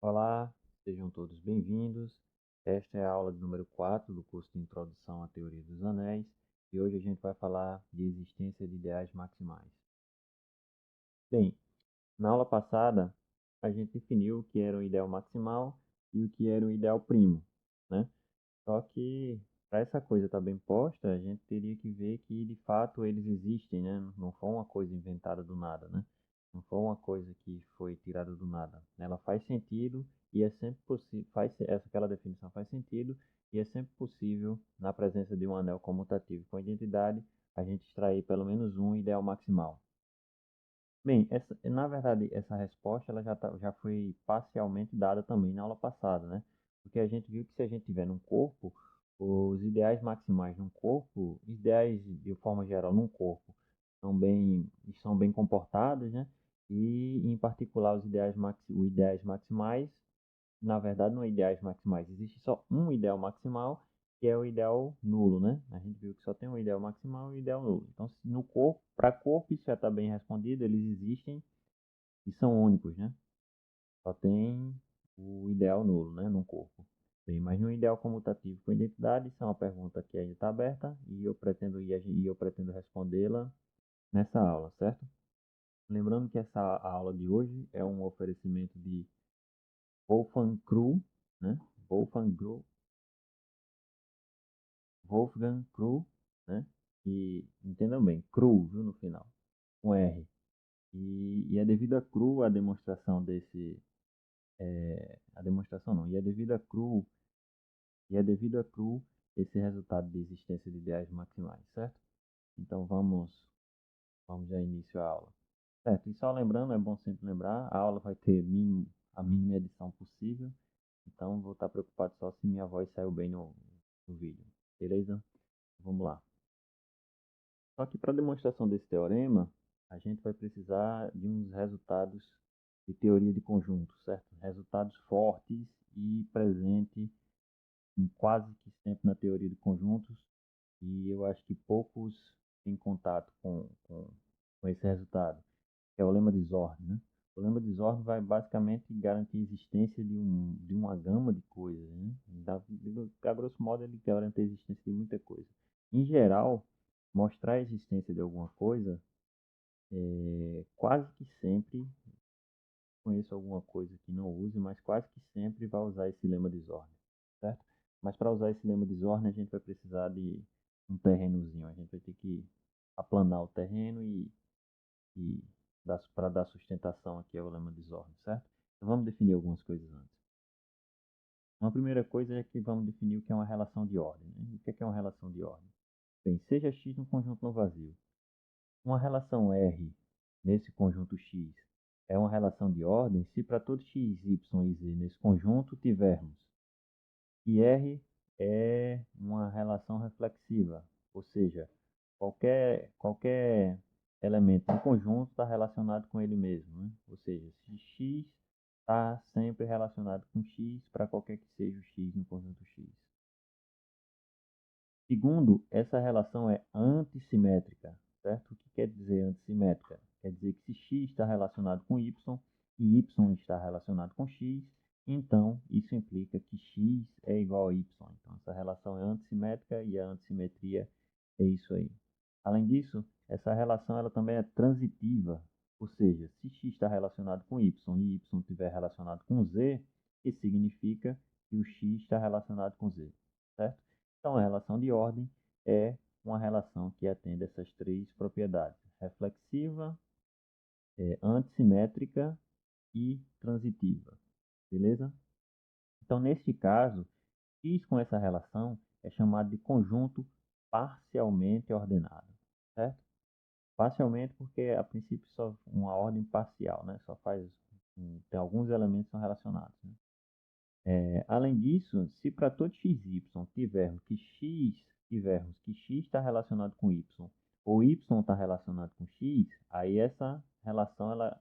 Olá, sejam todos bem-vindos. Esta é a aula de número 4 do curso de Introdução à Teoria dos Anéis e hoje a gente vai falar de existência de ideais maximais. Bem, na aula passada a gente definiu o que era um ideal maximal e o que era um ideal primo, né? Só que para essa coisa estar bem posta, a gente teria que ver que de fato eles existem, né? Não foi uma coisa inventada do nada, né? Não foi uma coisa que foi tirada do nada. Ela faz sentido e é sempre possível, aquela definição faz sentido e é sempre possível, na presença de um anel comutativo com identidade, a gente extrair pelo menos um ideal maximal. Bem, na verdade, essa resposta ela já foi parcialmente dada também na aula passada, né? Porque a gente viu que se a gente tiver num corpo, os ideais maximais num corpo, ideais de forma geral num corpo, são bem comportados, né? E, em particular, os ideais maximais, na verdade, não é ideais maximais, existe só um ideal maximal, que é o ideal nulo, né? A gente viu que só tem um ideal maximal e um ideal nulo. Então, no corpo, para corpo, isso já está bem respondido, eles existem e são únicos, né? Só tem o ideal nulo, né, no corpo. Bem, mas no ideal comutativo com identidade, isso é uma pergunta que ainda está aberta e eu pretendo respondê-la nessa aula, certo? Lembrando que essa aula de hoje é um oferecimento de Wolfgang Krug, né? Wolfgang Krug, Wolfgang Krug, né? E entendam bem, Krug, viu, no final, com R. E é devido a Krug a demonstração não, e é devido a cru esse resultado de existência de ideais maximais, certo? Então vamos já início à aula. Certo, e só lembrando, é bom sempre lembrar, a aula vai ter a mínima edição possível, então vou estar preocupado só se minha voz saiu bem no vídeo, beleza? Vamos lá. Só que para a demonstração desse teorema, a gente vai precisar de uns resultados de teoria de conjunto, certo? Resultados fortes e presentes em quase que sempre na teoria de conjuntos, e eu acho que poucos têm contato com esse resultado, que é o lema de Zorn, né? O lema de Zorn vai basicamente garantir a existência de uma gama de coisas, né? A grosso modo, ele garante a existência de muita coisa. Em geral, mostrar a existência de alguma coisa, quase que sempre, conheço alguma coisa que não use, mas quase que sempre vai usar esse lema de Zorn, certo? Mas para usar esse lema de Zorn, a gente vai precisar de um terrenozinho. A gente vai ter que aplanar o terreno e para dar sustentação aqui ao lema de Zorn, certo? Então vamos definir algumas coisas antes. Uma primeira coisa é que vamos definir o que é uma relação de ordem, né? O que é uma relação de ordem? Bem, seja X um conjunto não vazio. Uma relação R nesse conjunto X é uma relação de ordem se para todo x, y e z nesse conjunto tivermos que R é uma relação reflexiva, ou seja, qualquer elemento do conjunto está relacionado com ele mesmo, né? Ou seja, se x está sempre relacionado com x para qualquer que seja o x no conjunto x. Segundo, essa relação é antissimétrica, certo? O que quer dizer antissimétrica? Quer dizer que se x está relacionado com y e y está relacionado com x, então isso implica que x é igual a y. Então essa relação é antissimétrica e a antissimetria é isso aí. Além disso, essa relação ela também é transitiva, ou seja, se x está relacionado com y e y estiver relacionado com z, isso significa que o x está relacionado com z, certo? Então, a relação de ordem é uma relação que atende essas três propriedades: reflexiva, antissimétrica e transitiva. Beleza? Então, neste caso, X com essa relação é chamado de conjunto parcialmente ordenado. Certo? Parcialmente porque, a princípio, só uma ordem parcial, né? Só faz... Tem alguns elementos que são relacionados, né? Além disso, se para todo x, y tivermos que x está relacionado com y, ou y está relacionado com x, aí essa relação ela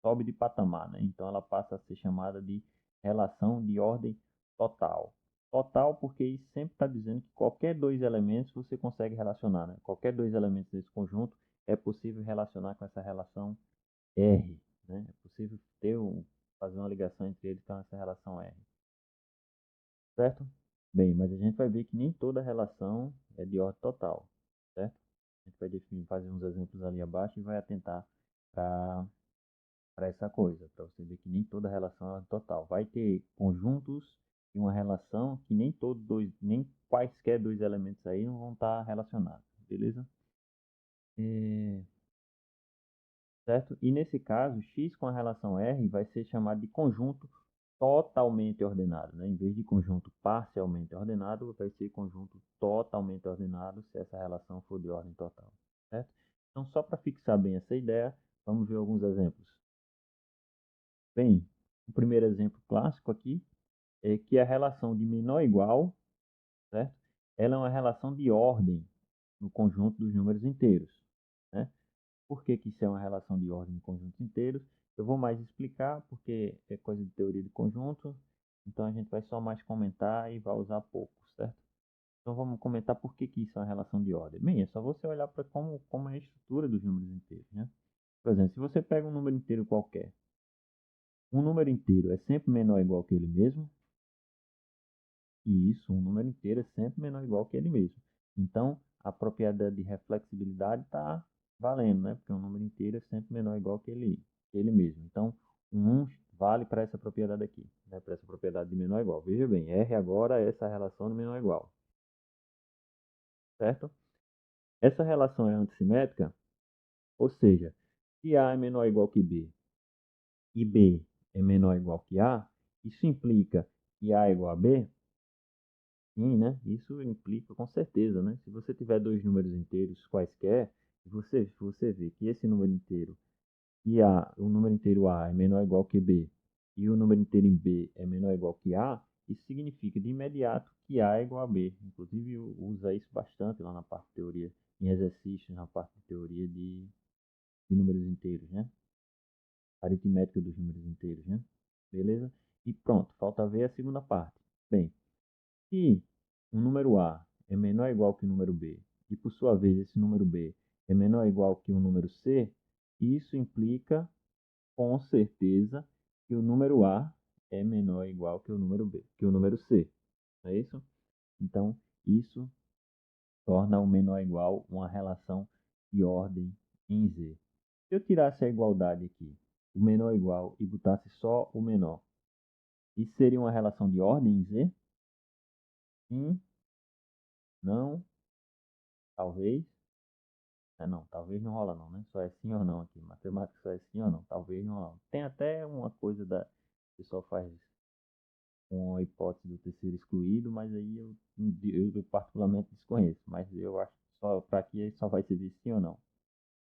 sobe de patamar, né? Então ela passa a ser chamada de relação de ordem total. Total porque isso sempre está dizendo que qualquer dois elementos você consegue relacionar, né? Qualquer dois elementos desse conjunto é possível relacionar com essa relação R, né? É possível ter fazer uma ligação entre eles com essa relação R. Certo? Bem, mas a gente vai ver que nem toda relação é de ordem total, certo? A gente vai definir, fazer uns exemplos ali abaixo e vai atentar para essa coisa, para você ver que nem toda relação é total. Vai ter conjuntos de uma relação que nem todos dois, nem quaisquer dois elementos aí não vão estar relacionados, beleza? Certo? E nesse caso, x com a relação R vai ser chamado de conjunto totalmente ordenado, né? Em vez de conjunto parcialmente ordenado, vai ser conjunto totalmente ordenado se essa relação for de ordem total, certo? Então, só para fixar bem essa ideia, vamos ver alguns exemplos. Bem, o primeiro exemplo clássico aqui é que a relação de menor ou igual, certo? Ela é uma relação de ordem no conjunto dos números inteiros, né? Por que isso é uma relação de ordem em conjuntos inteiros? Eu vou mais explicar, porque é coisa de teoria de conjunto, então a gente vai só mais comentar e vai usar pouco, certo? Então vamos comentar por que isso é uma relação de ordem. Bem, é só você olhar para como é a estrutura dos números inteiros, né? Por exemplo, se você pega um número inteiro qualquer, um número inteiro é sempre menor ou igual que ele mesmo, e isso, um número inteiro é sempre menor ou igual que ele mesmo. Então, a propriedade de reflexibilidade está valendo, né? Porque um número inteiro é sempre menor ou igual que ele mesmo. Então, um vale para essa propriedade aqui, né? Para essa propriedade de menor ou igual. Veja bem, R agora é essa relação de menor ou igual, certo? Essa relação é antissimétrica, ou seja, se A é menor ou igual que B e B é menor ou igual que A, isso implica que A é igual a B. Sim, né? Isso implica com certeza, né? Se você tiver dois números inteiros quaisquer, você vê que esse número inteiro e o número inteiro A é menor ou igual que B e o número inteiro em B é menor ou igual que A, isso significa de imediato que A é igual a B. Inclusive, usa isso bastante lá na parte de teoria, em exercícios, na parte de teoria de números inteiros, né? Aritmética dos números inteiros, né? Beleza? E pronto, falta ver a segunda parte. Bem, se um número A é menor ou igual que o número B, e por sua vez esse número B é menor ou igual que o número C, isso implica com certeza que o número A é menor ou igual que o número B, que o número C. Não é isso? Então, isso torna o menor ou igual uma relação de ordem em Z. Se eu tirasse a igualdade aqui, o menor ou igual, e botasse só o menor, isso seria uma relação de ordem em Z? Sim, não, talvez. Não, talvez não rola não, né? Só é sim ou não aqui. Matemática só é sim ou não. Talvez não rola. Tem até uma coisa da... O pessoal faz uma hipótese do terceiro excluído, mas aí eu particularmente desconheço. Mas eu acho que só para aqui só vai servir sim ou não.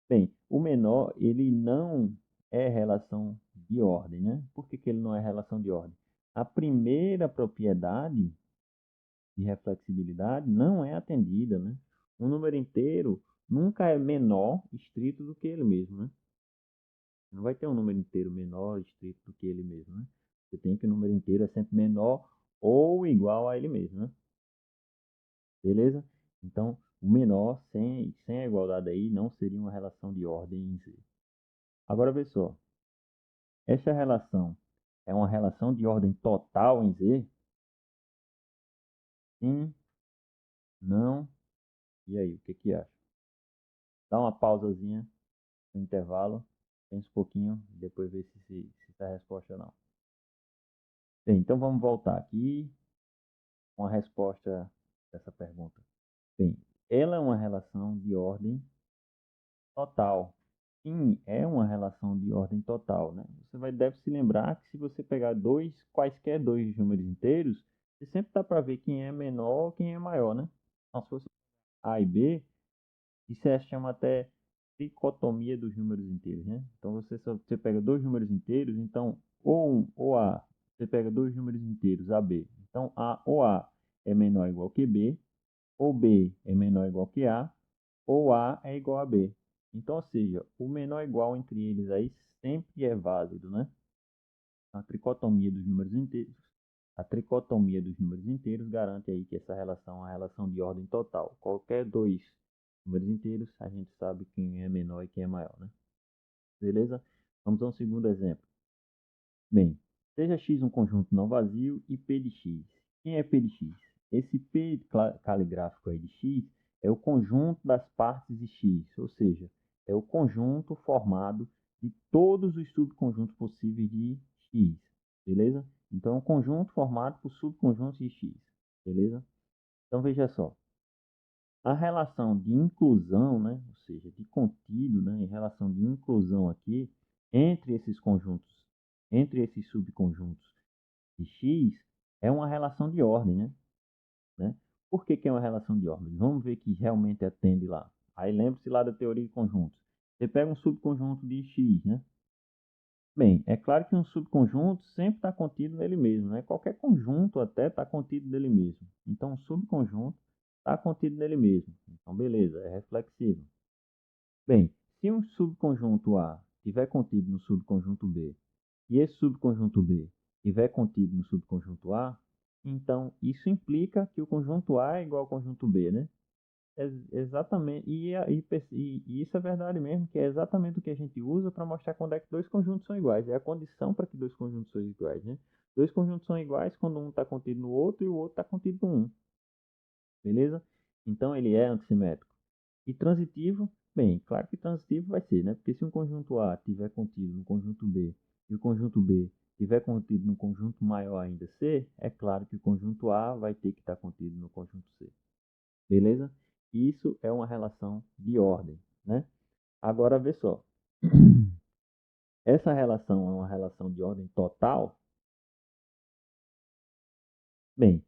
Bem, o menor, ele não é relação de ordem, né? Por que ele não é relação de ordem? A primeira propriedade de reflexibilidade não é atendida, né? Um número inteiro nunca é menor estrito do que ele mesmo, né? Não vai ter um número inteiro menor estrito do que ele mesmo, né? Você tem que o número inteiro é sempre menor ou igual a ele mesmo, né? Beleza? Então, o menor sem a igualdade aí não seria uma relação de ordem em si. Agora, vê só. Essa relação é uma relação de ordem total em Z? Sim, não. E aí, o que que acha? Dá uma pausazinha no intervalo, pensa um pouquinho, e depois vê se está a resposta ou não. Bem, então vamos voltar aqui com a resposta dessa pergunta. Bem, ela é uma relação de ordem total. Sim, é uma relação de ordem total, né? Deve se lembrar que se você pegar quaisquer dois números inteiros, você sempre dá para ver quem é menor ou quem é maior, né? Então, se fosse A e B, isso chama até tricotomia dos números inteiros, né? Então você pega dois números inteiros, então ou um ou A, você pega dois números inteiros, AB. Então A é menor ou igual que B, ou B é menor ou igual que A, ou A é igual a B. Então, ou seja, o menor igual entre eles aí sempre é válido, né? A tricotomia dos números inteiros. A tricotomia dos números inteiros garante aí que essa relação é uma relação de ordem total. Qualquer dois números inteiros, a gente sabe quem é menor e quem é maior, né? Beleza? Vamos a um segundo exemplo. Bem, seja X um conjunto não vazio e P de X. Quem é P de X? Esse P caligráfico aí de X é o conjunto das partes de X, ou seja, é o conjunto formado de todos os subconjuntos possíveis de X, beleza? Então, é um conjunto formado por subconjuntos de X, beleza? Então, veja só. A relação de inclusão, né, ou seja, de contido, né, em relação de inclusão aqui, entre esses conjuntos, entre esses subconjuntos de X, é uma relação de ordem, né? Por que é uma relação de ordem? Vamos ver que realmente atende lá. Aí lembre-se lá da teoria de conjuntos. Você pega um subconjunto de X, né? Bem, é claro que um subconjunto sempre está contido nele mesmo, né? Qualquer conjunto até está contido nele mesmo. Então, um subconjunto está contido nele mesmo. Então, beleza, é reflexivo. Bem, se um subconjunto A estiver contido no subconjunto B e esse subconjunto B estiver contido no subconjunto A, então isso implica que o conjunto A é igual ao conjunto B, né? Exatamente, e isso é verdade mesmo, que é exatamente o que a gente usa para mostrar quando é que dois conjuntos são iguais. É a condição para que dois conjuntos sejam iguais, né? Dois conjuntos são iguais quando um está contido no outro e o outro está contido no um, beleza? Então ele é antissimétrico. E transitivo, bem, claro que transitivo vai ser, né? Porque se um conjunto A estiver contido no conjunto B e o conjunto B estiver contido no conjunto maior ainda C, é claro que o conjunto A vai ter que estar contido no conjunto C. Beleza? Isso é uma relação de ordem, né? Agora, vê só. Essa relação é uma relação de ordem total? Bem,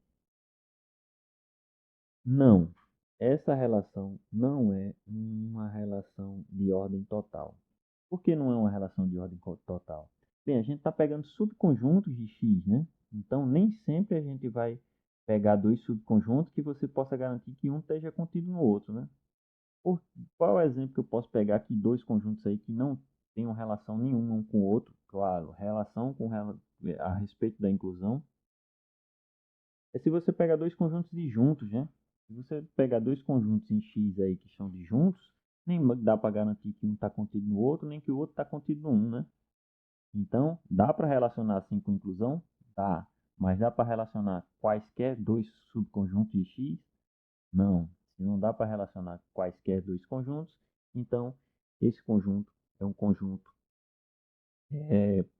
não. Essa relação não é uma relação de ordem total. Por que não é uma relação de ordem total? Bem, a gente está pegando subconjuntos de X, né? Então, nem sempre a gente vai pegar dois subconjuntos que você possa garantir que um esteja contido no outro, né? Qual é o exemplo que eu posso pegar aqui, dois conjuntos aí que não tenham relação nenhuma um com o outro? Claro, relação a respeito da inclusão. É se você pegar dois conjuntos de juntos, né? Se você pegar dois conjuntos em X aí que são de juntos, nem dá para garantir que um está contido no outro, nem que o outro está contido no um, né? Então, dá para relacionar assim com inclusão? Dá. Mas dá para relacionar quaisquer dois subconjuntos de X? Não. Se não dá para relacionar quaisquer dois conjuntos, então esse conjunto é um conjunto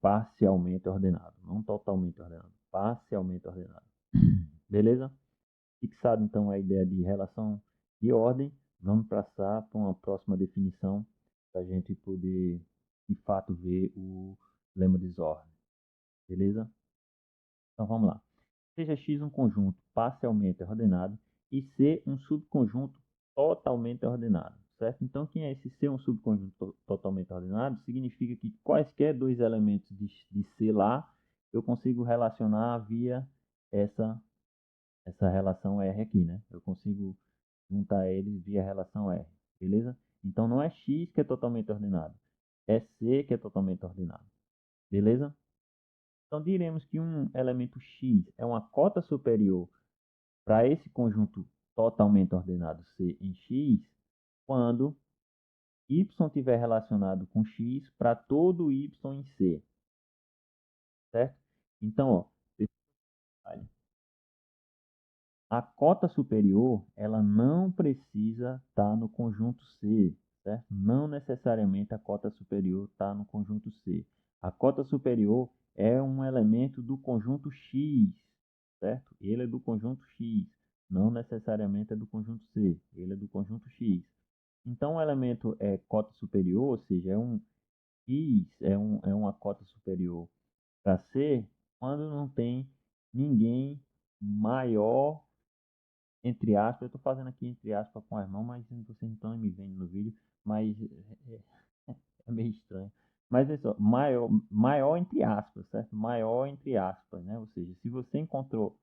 parcialmente ordenado, não totalmente ordenado, parcialmente ordenado. Beleza? Fixado então a ideia de relação de ordem, vamos passar para uma próxima definição para a gente poder de fato ver o lema de desordem. Beleza? Então vamos lá. Seja X um conjunto parcialmente ordenado e C um subconjunto totalmente ordenado, certo? Então, quem é esse C um subconjunto totalmente ordenado? Significa que quaisquer dois elementos de C lá, eu consigo relacionar via essa relação R aqui, né? Eu consigo juntar eles via relação R, beleza? Então, não é X que é totalmente ordenado, é C que é totalmente ordenado, beleza? Então, diremos que um elemento X é uma cota superior para esse conjunto totalmente ordenado C em X, quando Y estiver relacionado com X para todo Y em C, certo? Então, ó, a cota superior, ela não precisa estar no conjunto C, certo? Não necessariamente a cota superior está no conjunto C. A cota superior é um elemento do conjunto X, certo? Ele é do conjunto X, não necessariamente é do conjunto C, ele é do conjunto X. Então, o elemento é cota superior, ou seja, é um X, é uma cota superior para C, quando não tem ninguém maior entre aspas, eu estou fazendo aqui entre aspas com as mãos, mas vocês não estão me vendo no vídeo, mas é meio estranho. Mas é só, maior entre aspas, certo? Maior entre aspas, né? Ou seja, se você encontrou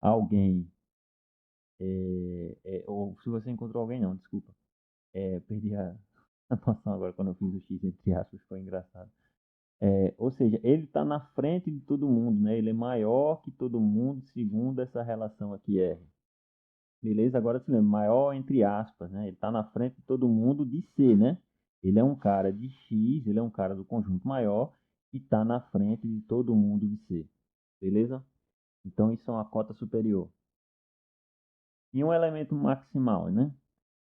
alguém, ou se você encontrou alguém, não, desculpa, perdi a noção agora quando eu fiz o X entre aspas, foi engraçado. Ou seja, ele está na frente de todo mundo, né? Ele é maior que todo mundo, segundo essa relação aqui R. Beleza? Agora se lembra, maior entre aspas, né? Ele está na frente de todo mundo de C, né? Ele é um cara de X, ele é um cara do conjunto maior, e está na frente de todo mundo de C. Beleza? Então, isso é uma cota superior. E um elemento maximal, né?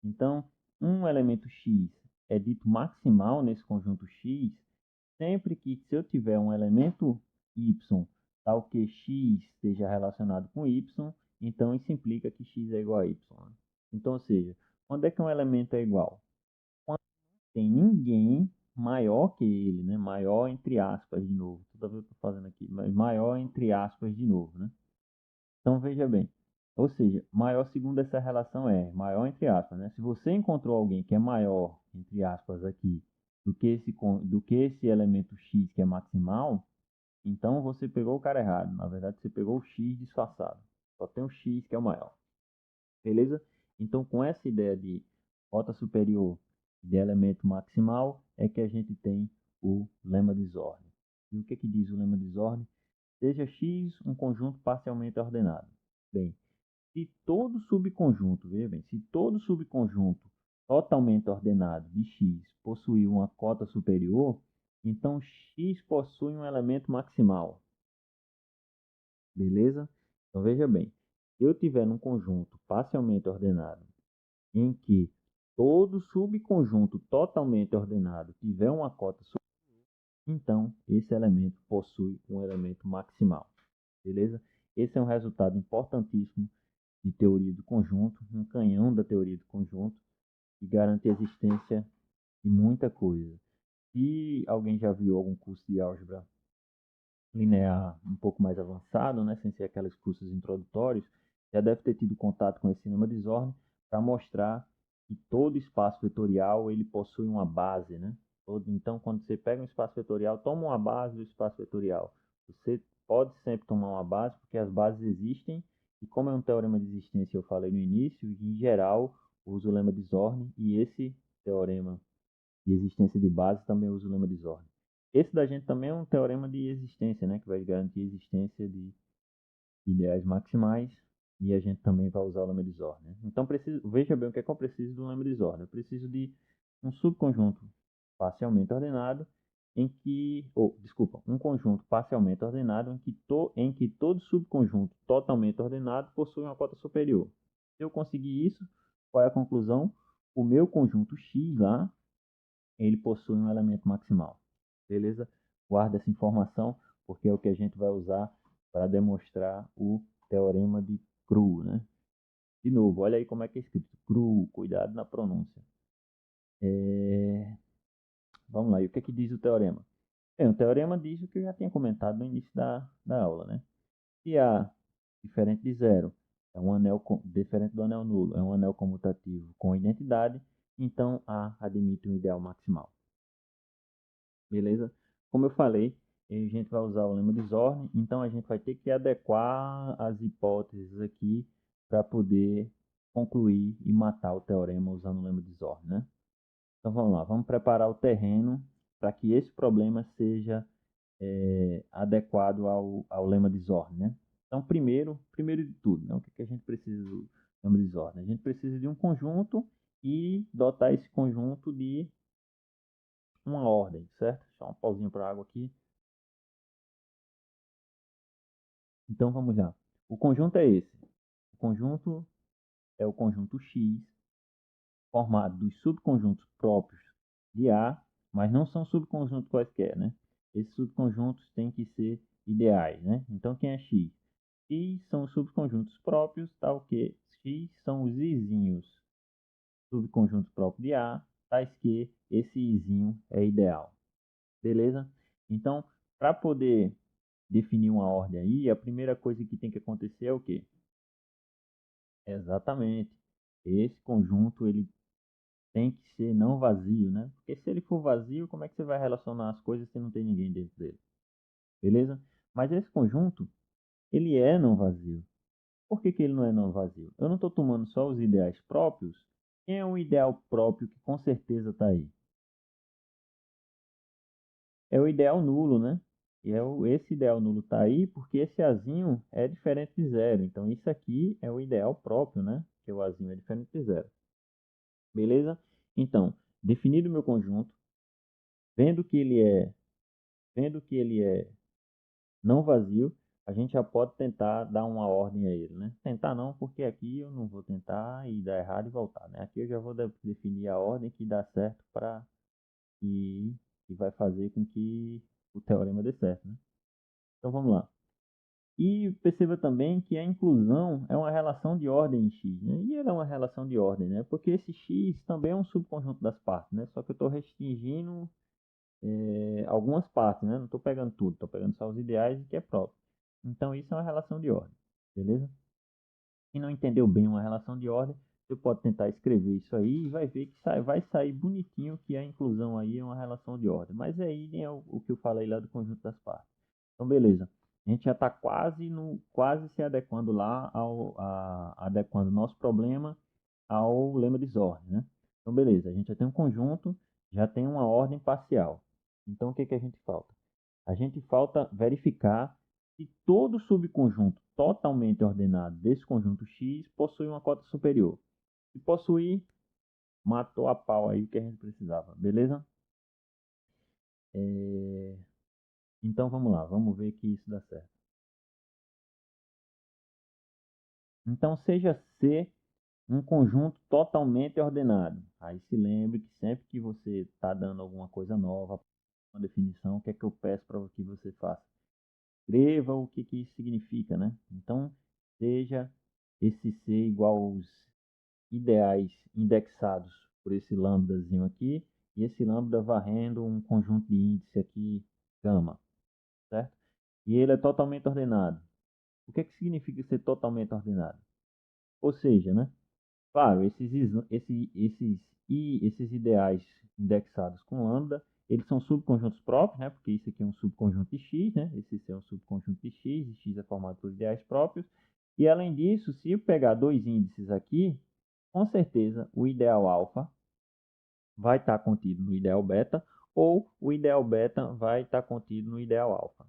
Então, um elemento x é dito maximal nesse conjunto x sempre que, se eu tiver um elemento y tal que x esteja relacionado com y, então isso implica que x é igual a y. Né? Então, ou seja, quando é que um elemento é igual? Quando não tem ninguém maior que ele, né? Maior entre aspas de novo. Toda vez que eu estou fazendo aqui, mas maior entre aspas de novo, né? Então, veja bem. Ou seja, maior segundo essa relação é maior entre aspas, né? Se você encontrou alguém que é maior, entre aspas, aqui, do que esse elemento x que é maximal, então você pegou o cara errado. Na verdade, você pegou o x disfarçado. Só tem o x que é o maior. Beleza? Então, com essa ideia de cota superior de elemento maximal, é que a gente tem o lema de Zorn. E o que diz o lema de Zorn? Seja X um conjunto parcialmente ordenado. Bem, se todo subconjunto, veja bem, se todo subconjunto totalmente ordenado de X possui uma cota superior, então X possui um elemento maximal. Beleza? Então veja bem, se eu tiver um conjunto parcialmente ordenado em que todo subconjunto totalmente ordenado tiver uma cota superior, então esse elemento possui um elemento maximal. Beleza? Esse é um resultado importantíssimo de teoria do conjunto, um canhão da teoria do conjunto, que garante a existência de muita coisa. Se alguém já viu algum curso de álgebra linear um pouco mais avançado, né, sem ser aqueles cursos introdutórios, já deve ter tido contato com esse lema de Zorn para mostrar que todo espaço vetorial ele possui uma base, né? Então, quando você pega um espaço vetorial, toma uma base do espaço vetorial. Você pode sempre tomar uma base, porque as bases existem, e como é um teorema de existência, eu falei no início, em geral, uso o lema de Zorn, e esse teorema de existência de base também usa o lema de Zorn. Esse da gente também é um teorema de existência, né, que vai garantir a existência de ideais maximais, e a gente também vai usar o lema de Zorn. Né? Então, veja bem o que é que eu preciso do lema de Zorn. Eu preciso de um subconjunto parcialmente ordenado um conjunto parcialmente ordenado em que todo subconjunto totalmente ordenado possui uma cota superior. Se eu conseguir isso, qual é a conclusão? O meu conjunto X lá, ele possui um elemento maximal. Beleza? Guarda essa informação, porque é o que a gente vai usar para demonstrar o teorema de Cru, né? De novo, olha aí como é que é escrito. Cru, cuidado na pronúncia. Vamos lá, e o que diz o teorema? Bem, o teorema diz o que eu já tinha comentado no início da aula, né? Se A diferente de zero é um anel diferente do anel nulo, é um anel comutativo com identidade, então A admite um ideal maximal. Beleza? Como eu falei, a gente vai usar o lema de Zorn, então a gente vai ter que adequar as hipóteses aqui para poder concluir e matar o teorema usando o lema de Zorn, né? Então vamos lá, vamos preparar o terreno para que esse problema seja adequado ao lema de Zorn, né? Então, primeiro de tudo, né? O que a gente precisa do lema de Zorn? A gente precisa de um conjunto e dotar esse conjunto de uma ordem, certo? Deixa eu dar um pauzinho para a água aqui. Então vamos lá. O conjunto é esse. O conjunto é o conjunto X, formado dos subconjuntos próprios de A, mas não são subconjuntos quaisquer, né? Esses subconjuntos têm que ser ideais, né? Então quem é X? X são os subconjuntos próprios, tal que X são os izinhos subconjuntos próprios de A, tais que esse izinho é ideal. Beleza? Então, para poder definir uma ordem aí, a primeira coisa que tem que acontecer é o quê? Exatamente. Esse conjunto ele tem que ser não vazio, né? Porque se ele for vazio, como é que você vai relacionar as coisas se não tem ninguém dentro dele? Beleza? Mas esse conjunto, ele é não vazio. Por que ele não é não vazio? Eu não estou tomando só os ideais próprios. Quem é um ideal próprio que com certeza está aí? É o ideal nulo, né? E esse ideal nulo está aí porque esse azinho é diferente de zero. Então, isso aqui é o ideal próprio, né? Que o azinho é diferente de zero. Beleza? Então, definido o meu conjunto, vendo que ele é Vendo que ele é não vazio, a gente já pode tentar dar uma ordem a ele, né? Tentar não, porque aqui eu não vou tentar e dar errado e voltar, né? Aqui eu já vou definir a ordem que dá certo para que, que vai fazer com que o teorema dê certo, né? Então vamos lá. E perceba também que a inclusão é uma relação de ordem em X, né? E ela é uma relação de ordem, né? Porque esse X também é um subconjunto das partes, né? Só que eu estou restringindo algumas partes, né? Não estou pegando tudo, estou pegando só os ideais e que é próprio. Então isso é uma relação de ordem, beleza? Se não entendeu bem uma relação de ordem, você pode tentar escrever isso aí e vai ver que vai sair bonitinho que a inclusão aí é uma relação de ordem. Mas aí é o que eu falei lá do conjunto das partes. Então, beleza. A gente já está quase se adequando lá adequando o nosso problema ao lema de desordem, né? Então, beleza. A gente já tem um conjunto, já tem uma ordem parcial. Então, o que a gente falta? A gente falta verificar se todo subconjunto totalmente ordenado desse conjunto X possui uma cota superior. Se possuir, matou a pau aí o que a gente precisava, beleza? Então vamos lá, vamos ver que isso dá certo. Então seja C um conjunto totalmente ordenado. Aí se lembre que sempre que você está dando alguma coisa nova, uma definição, o que é que eu peço para que você faça? Escreva o que isso significa, né? Então, seja esse C igual aos ideais indexados por esse lambdazinho aqui, e esse lambda varrendo um conjunto de índice aqui, gama, certo? E ele é totalmente ordenado. O que significa ser totalmente ordenado? Ou seja, né? Claro, esses ideais indexados com lambda, eles são subconjuntos próprios, né? Porque isso aqui é um subconjunto de X, né? Esse aqui é um subconjunto de X, e X é formado por ideais próprios. E além disso, se eu pegar dois índices aqui, com certeza o ideal alfa vai estar contido no ideal beta, ou o ideal beta vai estar contido no ideal alfa.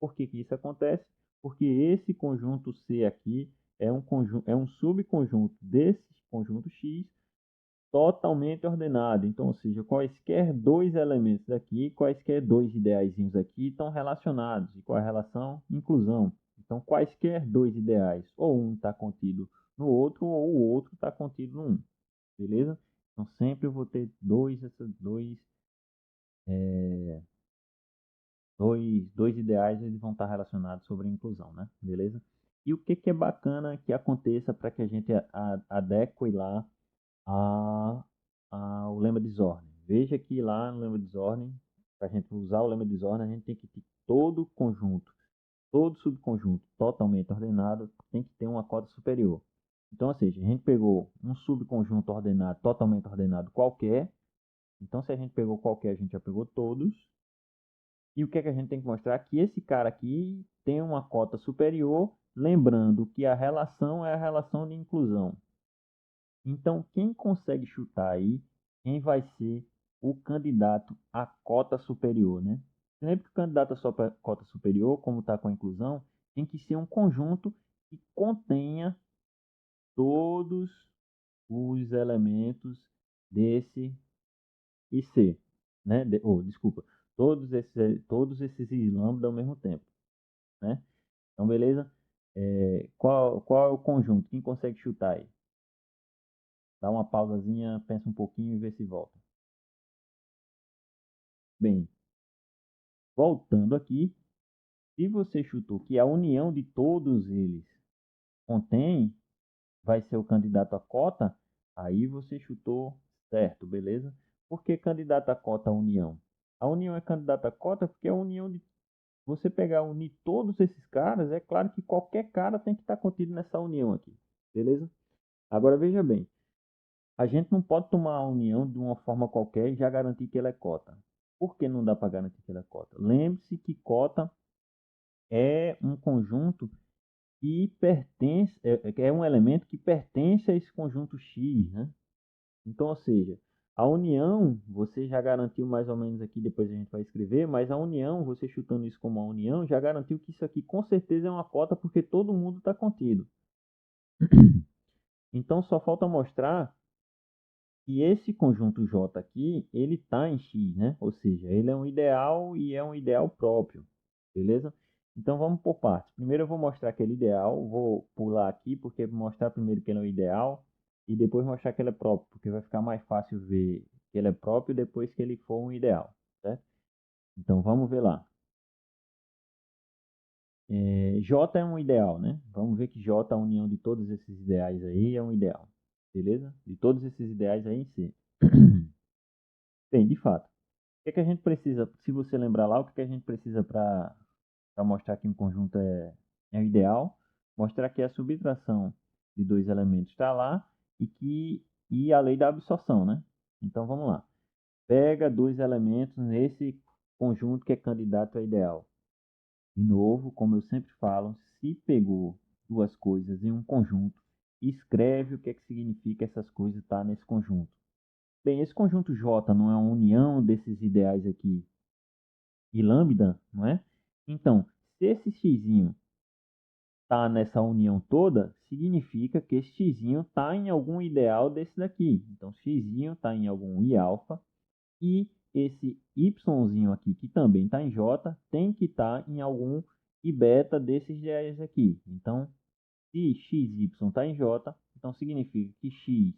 Por que isso acontece? Porque esse conjunto C aqui é um subconjunto desse conjunto X totalmente ordenado. Então, ou seja, quaisquer dois elementos aqui, quaisquer dois ideaizinhos aqui estão relacionados. E qual é a relação? Inclusão. Então, quaisquer dois ideais, ou um está contido no outro, ou o outro está contido no um. Beleza? Então, sempre eu vou ter dois ideais, eles vão estar relacionados sobre a inclusão, né? Beleza? E o que é bacana que aconteça para que a gente adeque lá ao lema de desordem. Veja que lá no lema de desordem, para a gente usar o lema de desordem, a gente tem que ter todo conjunto, todo subconjunto totalmente ordenado tem que ter uma cota superior. Então, ou seja, a gente pegou um subconjunto ordenado, totalmente ordenado qualquer. Então, se a gente pegou qualquer, a gente já pegou todos. E o que a gente tem que mostrar? Que esse cara aqui tem uma cota superior, lembrando que a relação é a relação de inclusão. Então, quem consegue chutar aí, quem vai ser o candidato à cota superior, né? Sempre que o candidato à cota superior, como está com a inclusão, tem que ser um conjunto que contenha todos os elementos desse IC, né? Desculpa, todos esses lambda ao mesmo tempo, né? Então, beleza? Qual é o conjunto? Quem consegue chutar aí? Dá uma pausazinha, pensa um pouquinho e vê se volta. Bem, voltando aqui, se você chutou que a união de todos eles contém, vai ser o candidato à cota, aí você chutou certo, beleza? Por que candidato à cota à união? A união é candidata à cota porque a união de você pegar unir todos esses caras, é claro que qualquer cara tem que estar contido nessa união aqui, beleza? Agora veja bem, a gente não pode tomar a união de uma forma qualquer e já garantir que ela é cota. Por que não dá para garantir que ela é cota? Lembre-se que cota é um conjunto que pertence, é um elemento que pertence a esse conjunto X, né? Então, ou seja, a união, você já garantiu mais ou menos aqui, depois a gente vai escrever, mas a união, você chutando isso como uma união, já garantiu que isso aqui com certeza é uma cota porque todo mundo está contido. Então, só falta mostrar E esse conjunto J aqui, ele está em X, né? Ou seja, ele é um ideal e é um ideal próprio, beleza? Então vamos por partes. Primeiro eu vou mostrar aquele ideal, vou pular aqui porque vou mostrar primeiro que ele é um ideal e depois mostrar que ele é próprio, porque vai ficar mais fácil ver que ele é próprio depois que ele for um ideal, certo? Então vamos ver lá. J é um ideal, né? Vamos ver que J, a união de todos esses ideais aí, é um ideal, beleza? De todos esses ideais aí em si. Bem, de fato. O que é que a gente precisa, se você lembrar lá, o que é que a gente precisa para mostrar que um conjunto é o ideal? Mostrar que a subtração de dois elementos está lá e a lei da absorção, né? Então vamos lá. Pega dois elementos nesse conjunto que é candidato a ideal. De novo, como eu sempre falo, se pegou duas coisas em um conjunto, escreve o que é que significa essas coisas estar nesse conjunto. Bem, esse conjunto J não é uma união desses ideais aqui e lambda, não é? Então, se esse x está nessa união toda, significa que esse x está em algum ideal desse daqui. Então, x está em algum i alfa e esse y aqui, que também está em j, tem que estar em algum i beta desses ideais aqui. Então, se xy está em j, então significa que x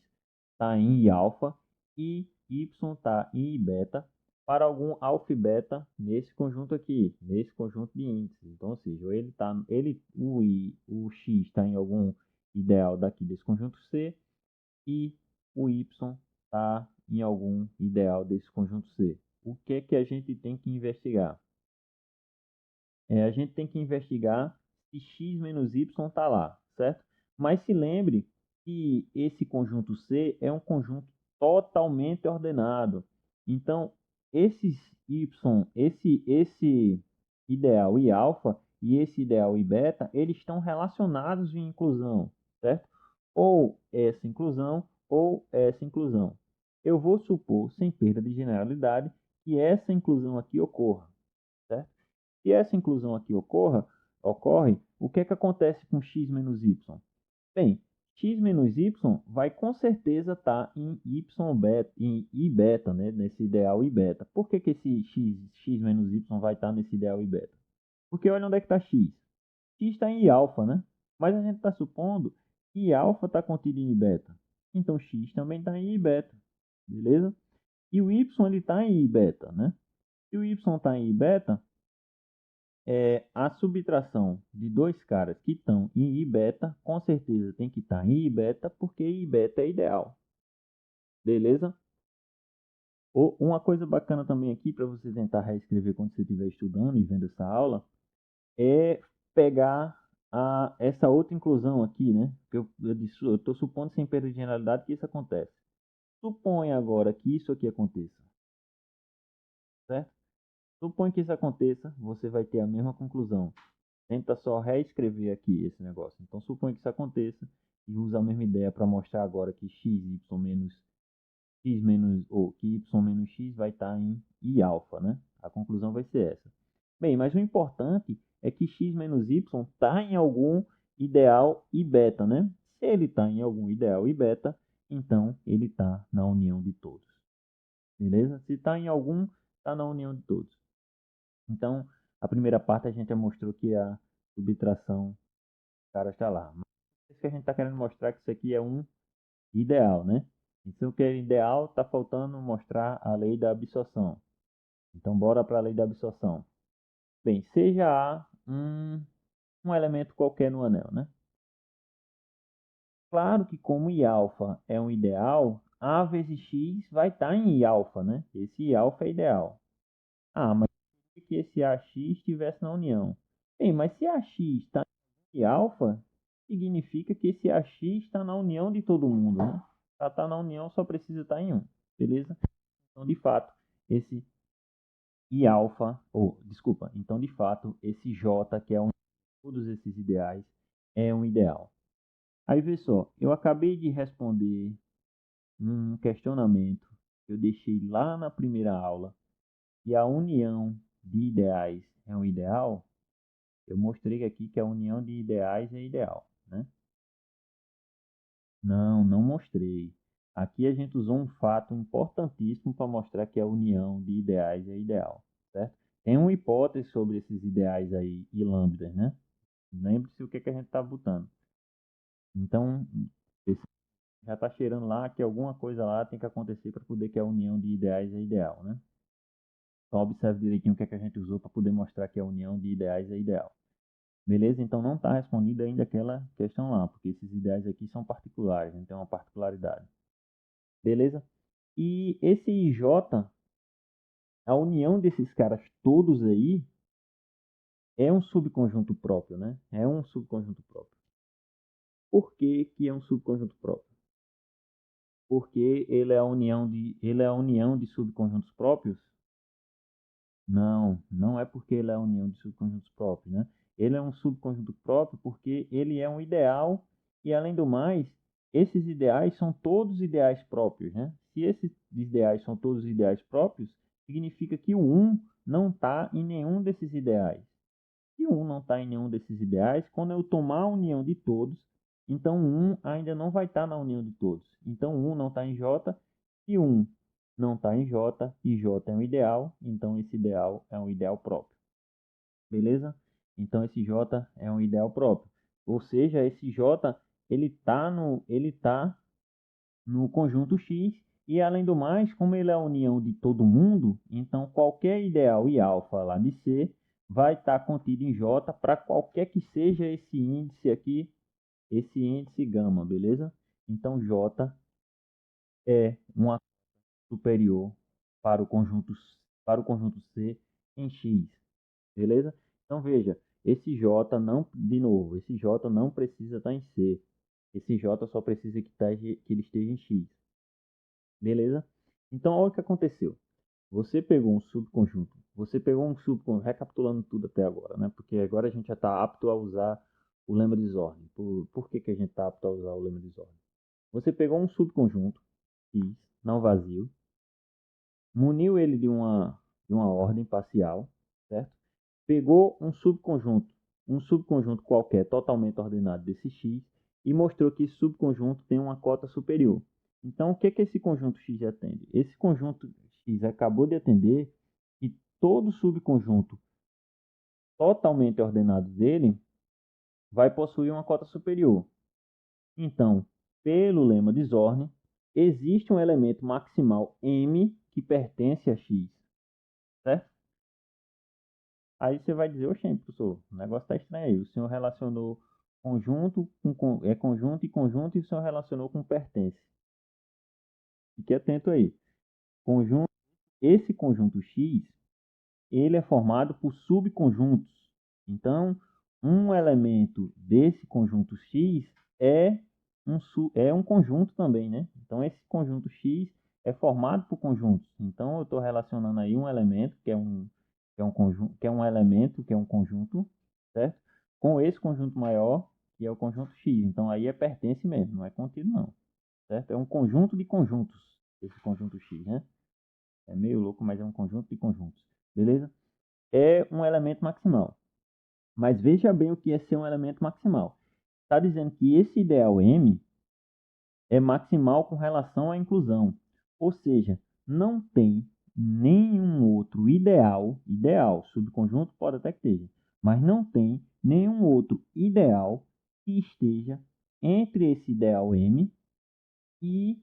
está em i alfa e y está em i beta para algum alfa e beta nesse conjunto aqui, nesse conjunto de índices. Então, ou seja, o x está em algum ideal daqui desse conjunto C e o y está em algum ideal desse conjunto C. O que é que a gente tem que investigar? A gente tem que investigar se x menos y está lá, certo? Mas se lembre que esse conjunto C é um conjunto totalmente ordenado. Então, esses y, esse ideal i alfa e esse ideal i beta, eles estão relacionados em inclusão, certo? Ou essa inclusão ou essa inclusão. Eu vou supor, sem perda de generalidade, que essa inclusão aqui ocorra, certo? Se essa inclusão aqui ocorre, o que é que acontece com x menos y? Bem, x menos y vai com certeza estar em beta, em i beta, né? Nesse ideal i beta. Por que esse x menos y vai estar nesse ideal i beta? Porque olha onde é que está x. X está em i alfa, né? Mas a gente está supondo que i alfa está contido em i beta. Então x também está em i beta, beleza? E o y está em i beta, né? Se o y está em i beta, a subtração de dois caras que estão em I beta, com certeza tem que estar em I beta, porque I beta é ideal. Beleza? Uma coisa bacana também aqui, para você tentar reescrever quando você estiver estudando e vendo essa aula, é pegar essa outra inclusão aqui, né? Que eu estou supondo sem perda de generalidade que isso acontece. Supõe agora que isso aqui aconteça, certo? Supõe que isso aconteça, você vai ter a mesma conclusão. Tenta só reescrever aqui esse negócio. Então, suponha que isso aconteça e usa a mesma ideia para mostrar agora que ou que y menos x vai estar em i alfa, né? A conclusão vai ser essa. Bem, mas o importante é que x menos y está em algum ideal i beta, né? Se ele está em algum ideal i beta, então ele está na união de todos. Beleza? Se está em algum, está na união de todos. Então, a primeira parte a gente já mostrou que a subtração cara está lá. Mas isso que a gente está querendo mostrar que isso aqui é um ideal, né? Então, o que é ideal, está faltando mostrar a lei da absorção. Então, bora para a lei da absorção. Bem, seja A um elemento qualquer no anel, né? Claro que como I alfa é um ideal, A vezes X vai estar em I alfa, né? Esse I alfa é ideal. Ah, mas que esse AX estivesse na união. Bem, mas se AX está em alfa, significa que esse AX está na união de todo mundo, né? Para estar na união só precisa estar em um, beleza? Então, de fato, esse I alfa, ou desculpa, então de fato, esse J, que é um de todos esses ideais, é um ideal. Aí vê só, eu acabei de responder um questionamento que eu deixei lá na primeira aula, e a união de ideais é um ideal. Eu mostrei aqui que a união de ideais é ideal, né? Não mostrei. Aqui a gente usou um fato importantíssimo para mostrar que a união de ideais é ideal, certo? Tem uma hipótese sobre esses ideais aí e lambdas, né? Lembre-se o que, que a gente está botando. Então, já está cheirando lá que alguma coisa lá tem que acontecer para poder que a união de ideais é ideal, né? Então, observe direitinho o que, é que a gente usou para poder mostrar que a união de ideais é ideal. Beleza? Então, não está respondida ainda aquela questão lá, porque esses ideais aqui são particulares, então é uma particularidade. Beleza? E esse IJ, a união desses caras todos aí, é um subconjunto próprio, né? É um subconjunto próprio. Por que que é um subconjunto próprio? Porque ele é a união de subconjuntos próprios? Não, não é porque ele é a união de subconjuntos próprios, né? Ele é um subconjunto próprio porque ele é um ideal e, além do mais, esses ideais são todos ideais próprios, né? Se esses ideais são todos ideais próprios, significa que o 1 não está em nenhum desses ideais. Se o 1 não está em nenhum desses ideais, quando eu tomar a união de todos, então o 1 ainda não vai estar na união de todos. Então o 1 não está em J, e 1 não está em J, e J é um ideal, então esse ideal é um ideal próprio. Beleza? Então esse J é um ideal próprio. Ou seja, esse J ele tá no conjunto X, e além do mais, como ele é a união de todo mundo, então qualquer ideal e alfa lá de C vai estar contido em J para qualquer que seja esse índice aqui, esse índice gama, beleza? Então J é uma superior para o conjunto C em X, beleza? Então veja, esse J não, de novo, esse J não precisa estar em C. Esse J só precisa que ele esteja em X. Beleza? Então, olha o que aconteceu. Você pegou um subconjunto. Você pegou um subconjunto, recapitulando tudo até agora, né? Porque agora a gente já está apto a usar o lema de desordem. Por que, que a gente está apto a usar o lema de desordem? Você pegou um subconjunto X, não vazio, muniu ele de uma ordem parcial, certo? Pegou um subconjunto qualquer totalmente ordenado desse X e mostrou que esse subconjunto tem uma cota superior. Então, o que, que esse conjunto X atende? Esse conjunto X acabou de atender que todo subconjunto totalmente ordenado dele vai possuir uma cota superior. Então, pelo lema de Zorn, existe um elemento maximal M que pertence a X, certo? Aí você vai dizer, oxe, professor, o negócio está estranho aí. O senhor relacionou conjunto com conjunto e o senhor relacionou com pertence. Fique atento aí. Conjunto, esse conjunto X, ele é formado por subconjuntos. Então, um elemento desse conjunto X é um conjunto também, né? Então, esse conjunto X é formado por conjuntos. Então, eu estou relacionando aí um elemento, que é um conjunto, que é um elemento, que é um conjunto, certo? Com esse conjunto maior, que é o conjunto X. Então, aí é pertence mesmo, não é contínuo, não. Certo? É um conjunto de conjuntos, esse conjunto X, né? É meio louco, mas é um conjunto de conjuntos. Beleza? É um elemento maximal. Mas veja bem o que é ser um elemento maximal. Está dizendo que esse ideal M é maximal com relação à inclusão. Ou seja, não tem nenhum outro ideal, subconjunto pode até que esteja, mas não tem nenhum outro ideal que esteja entre esse ideal M e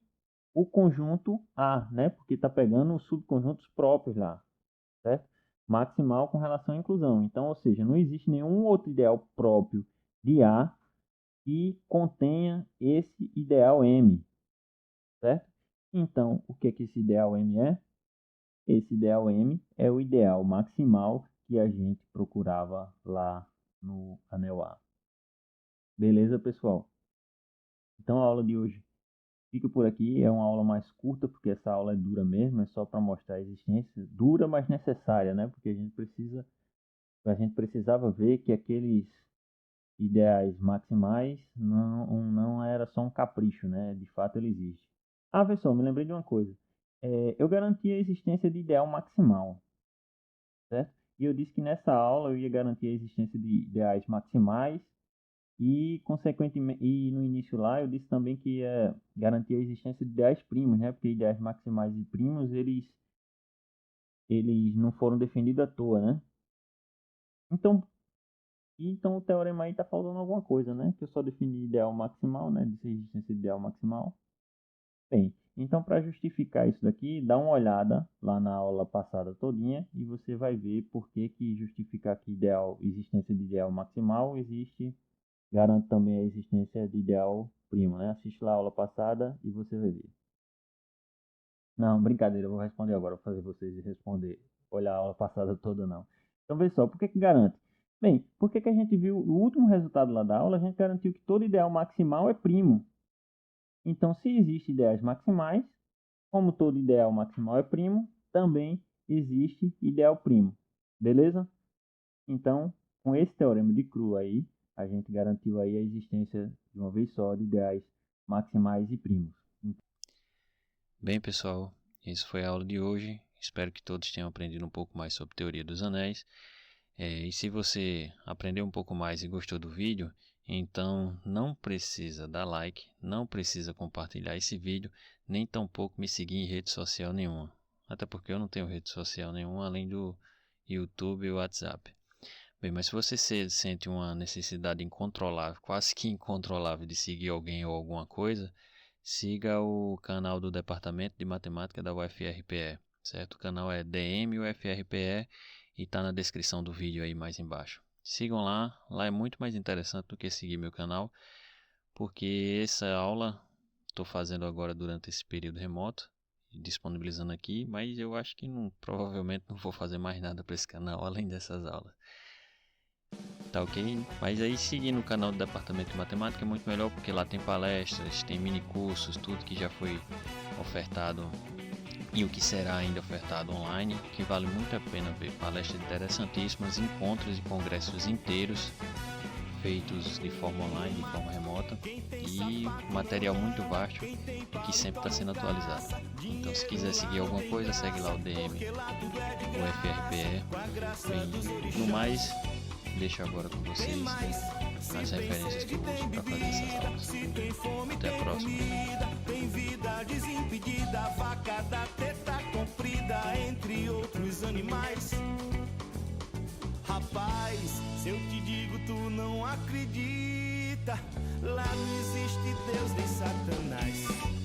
o conjunto A, né? Porque está pegando os subconjuntos próprios lá, certo? Maximal com relação à inclusão. Então, ou seja, não existe nenhum outro ideal próprio de A que contenha esse ideal M, certo? Então, o que que esse ideal M é? Esse ideal M é o ideal maximal que a gente procurava lá no anel A. Beleza, pessoal? Então, a aula de hoje fica por aqui. É uma aula mais curta, porque essa aula é dura mesmo, é só para mostrar a existência. Dura, mas necessária, né? Porque a gente precisava ver que aqueles ideais maximais não era só um capricho, né? De fato ele existe. Ah, pessoal, me lembrei de uma coisa. Eu garanti a existência de ideal maximal, certo? E eu disse que nessa aula eu ia garantir a existência de ideais maximais E, consequentemente, e no início lá eu disse também que garantir a existência de ideais primos, né? Porque ideais maximais e primos, eles não foram definidos à toa, né? Então o teorema aí está faltando alguma coisa, né? Que eu só defini ideal maximal, né? De existência de ideal maximal. Bem, então para justificar isso daqui, dá uma olhada lá na aula passada todinha e você vai ver por que justificar que existência de ideal maximal garante também a existência de ideal primo, né? Assiste lá a aula passada e você vai ver. Não, brincadeira, eu vou responder agora, vou fazer vocês responder, olhar a aula passada toda não. Então veja só, por que garante? Bem, porque a gente viu o último resultado lá da aula, a gente garantiu que todo ideal maximal é primo. Então, se existem ideais maximais, como todo ideal maximal é primo, também existe ideal primo. Beleza? Então, com esse teorema de Cru aí, a gente garantiu aí a existência de uma vez só de ideais maximais e primos. Bem, pessoal, essa foi a aula de hoje. Espero que todos tenham aprendido um pouco mais sobre teoria dos anéis. E se você aprendeu um pouco mais e gostou do vídeo, então não precisa dar like, não precisa compartilhar esse vídeo, nem tampouco me seguir em rede social nenhuma. Até porque eu não tenho rede social nenhuma além do YouTube e o WhatsApp. Bem, mas se você sente uma necessidade incontrolável, quase que incontrolável de seguir alguém ou alguma coisa, siga o canal do Departamento de Matemática da UFRPE, certo? O canal é DM UFRPE e está na descrição do vídeo aí mais embaixo. Sigam lá, lá é muito mais interessante do que seguir meu canal, porque essa aula estou fazendo agora durante esse período remoto, disponibilizando aqui, mas eu acho que provavelmente não vou fazer mais nada para esse canal além dessas aulas. Tá ok? Mas aí seguir no canal do Departamento de Matemática é muito melhor, porque lá tem palestras, tem mini cursos, tudo que já foi ofertado e o que será ainda ofertado online, que vale muito a pena ver. Palestras interessantíssimas, encontros e congressos inteiros feitos de forma online, de forma remota, e material muito vasto e que sempre está sendo atualizado. Então, se quiser seguir alguma coisa, segue lá o DM, o FRPE. Bem, no mais, deixo agora com vocês as referências que eu uso para fazer essas aulas. Até a próxima. Tem vida desimpedida, vaca da teta comprida, entre outros animais. Rapaz, se eu te digo, tu não acredita. Lá não existe Deus nem Satanás.